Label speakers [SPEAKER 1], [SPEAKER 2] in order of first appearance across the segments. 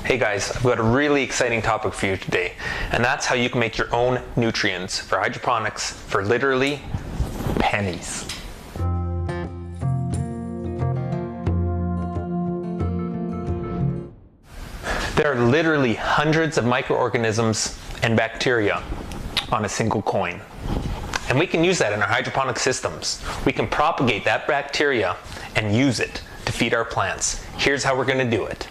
[SPEAKER 1] Hey guys, I've got a really exciting topic for you today, and that's how you can make your own nutrients for hydroponics for literally pennies. There are literally hundreds of microorganisms and bacteria on a single coin. And we can use that in our hydroponic systems. We can propagate that bacteria and use it to feed our plants. Here's how we're going to do it.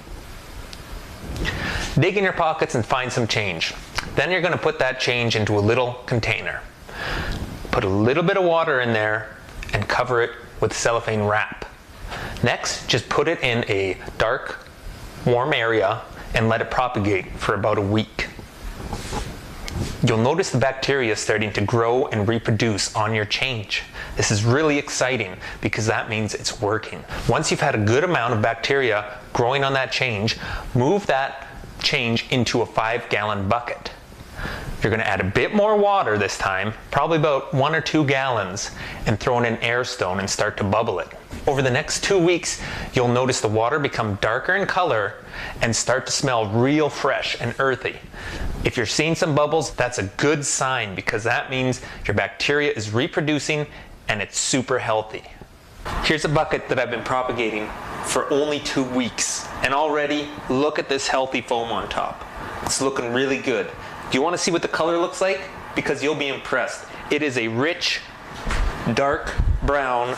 [SPEAKER 1] Dig in your pockets and find some change. Then you're going to put that change into a little container. Put a little bit of water in there and cover it with cellophane wrap. Next, just put it in a dark, warm area and let it propagate for about a week. You'll notice the bacteria starting to grow and reproduce on your change. This is really exciting because that means it's working. Once you've had a good amount of bacteria growing on that change, move that change into a 5-gallon bucket. You're going to add a bit more water this time, probably about 1 or 2 gallons, and throw in an air stone and start to bubble it. Over the next 2 weeks, you'll notice the water become darker in color and start to smell real fresh and earthy. If you're seeing some bubbles, that's a good sign because that means your bacteria is reproducing and it's super healthy. Here's a bucket that I've been propagating for only 2 weeks, and already look at this healthy foam on top. It's looking really good. Do you want to see what the color looks like? Because you'll be impressed. It is a rich, dark brown.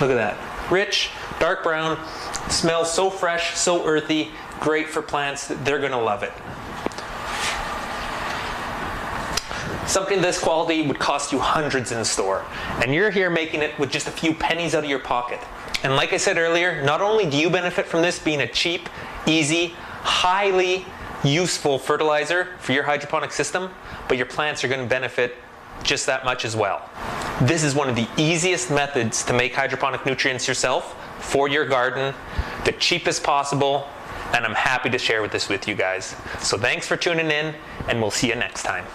[SPEAKER 1] Look at that. Rich, dark brown, smells so fresh, so earthy, great for plants. They're going to love it. Something this quality would cost you hundreds in the store, and you're here making it with just a few pennies out of your pocket. And like I said earlier, not only do you benefit from this being a cheap, easy, highly useful fertilizer for your hydroponic system, but your plants are going to benefit just that much as well. This is one of the easiest methods to make hydroponic nutrients yourself for your garden, the cheapest possible, and I'm happy to share this with you guys. So thanks for tuning in, and we'll see you next time.